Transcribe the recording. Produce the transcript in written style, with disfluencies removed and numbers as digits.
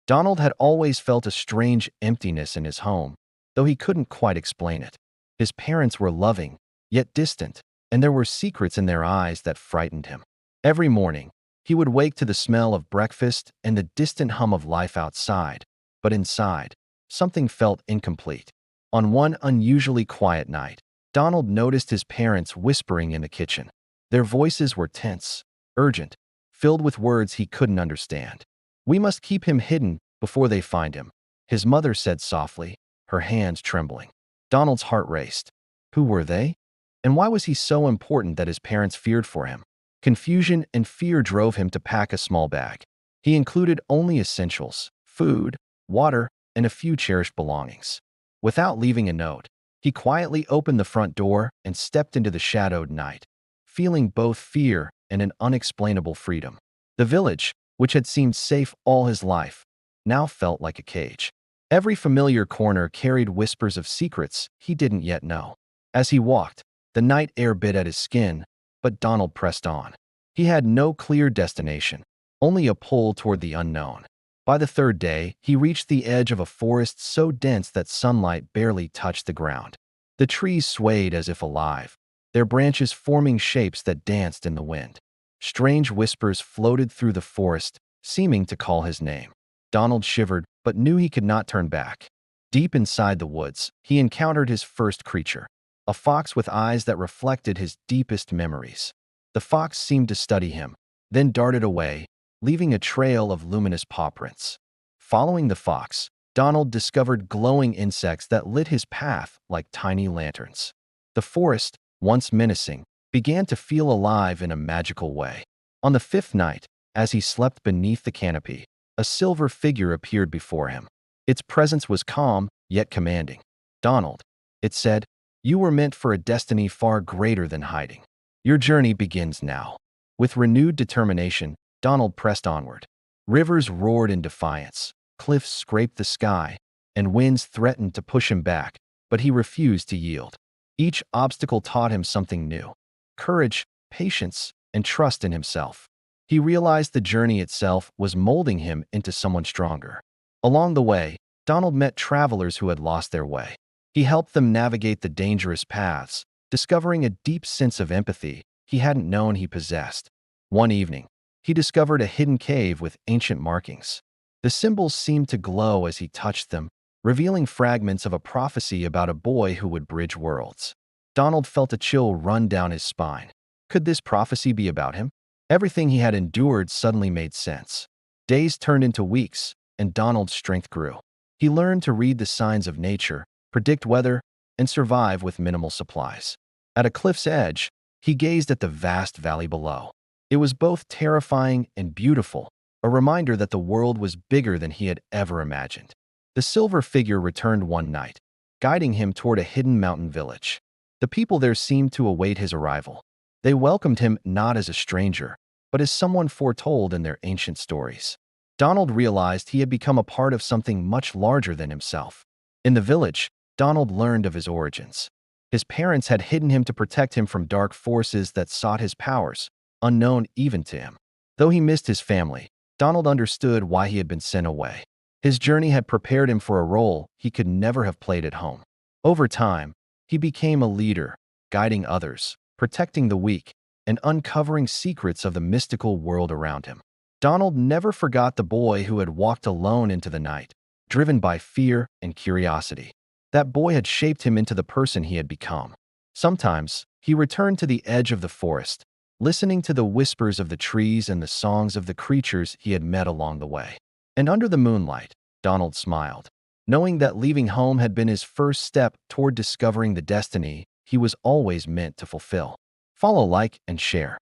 Donald had always felt a strange emptiness in his home, though he couldn't quite explain it. His parents were loving, yet distant, and there were secrets in their eyes that frightened him. Every morning, he would wake to the smell of breakfast and the distant hum of life outside, but inside, something felt incomplete. On one unusually quiet night, Donald noticed his parents whispering in the kitchen. Their voices were tense, urgent, filled with words he couldn't understand. "We must keep him hidden before they find him," his mother said softly, her hands trembling. Donald's heart raced. Who were they? And why was he so important that his parents feared for him? Confusion and fear drove him to pack a small bag. He included only essentials: food, water, and a few cherished belongings. Without leaving a note, he quietly opened the front door and stepped into the shadowed night, feeling both fear and an unexplainable freedom. The village, which had seemed safe all his life, now felt like a cage. Every familiar corner carried whispers of secrets he didn't yet know. As he walked, the night air bit at his skin, but Donald pressed on. He had no clear destination, only a pull toward the unknown. By the third day, he reached the edge of a forest so dense that sunlight barely touched the ground. The trees swayed as if alive, their branches forming shapes that danced in the wind. Strange whispers floated through the forest, seeming to call his name. Donald shivered, but knew he could not turn back. Deep inside the woods, he encountered his first creature, a fox with eyes that reflected his deepest memories. The fox seemed to study him, then darted away, leaving a trail of luminous paw prints. Following the fox, Donald discovered glowing insects that lit his path like tiny lanterns. The forest, once menacing, began to feel alive in a magical way. On the fifth night, as he slept beneath the canopy, a silver figure appeared before him. Its presence was calm, yet commanding. "Donald," it said, "you were meant for a destiny far greater than hiding. Your journey begins now." With renewed determination, Donald pressed onward. Rivers roared in defiance, cliffs scraped the sky, and winds threatened to push him back, but he refused to yield. Each obstacle taught him something new: courage, patience, and trust in himself. He realized the journey itself was molding him into someone stronger. Along the way, Donald met travelers who had lost their way. He helped them navigate the dangerous paths, discovering a deep sense of empathy he hadn't known he possessed. One evening, he discovered a hidden cave with ancient markings. The symbols seemed to glow as he touched them, revealing fragments of a prophecy about a boy who would bridge worlds. Donald felt a chill run down his spine. Could this prophecy be about him? Everything he had endured suddenly made sense. Days turned into weeks, and Donald's strength grew. He learned to read the signs of nature, predict weather, and survive with minimal supplies. At a cliff's edge, he gazed at the vast valley below. It was both terrifying and beautiful, a reminder that the world was bigger than he had ever imagined. The silver figure returned one night, guiding him toward a hidden mountain village. The people there seemed to await his arrival. They welcomed him not as a stranger, but as someone foretold in their ancient stories. Donald realized he had become a part of something much larger than himself. In the village, Donald learned of his origins. His parents had hidden him to protect him from dark forces that sought his powers, unknown even to him. Though he missed his family, Donald understood why he had been sent away. His journey had prepared him for a role he could never have played at home. Over time, he became a leader, guiding others, protecting the weak, and uncovering secrets of the mystical world around him. Donald never forgot the boy who had walked alone into the night, driven by fear and curiosity. That boy had shaped him into the person he had become. Sometimes, he returned to the edge of the forest, listening to the whispers of the trees and the songs of the creatures he had met along the way. And under the moonlight, Donald smiled, knowing that leaving home had been his first step toward discovering the destiny he was always meant to fulfill. Follow, like, and share.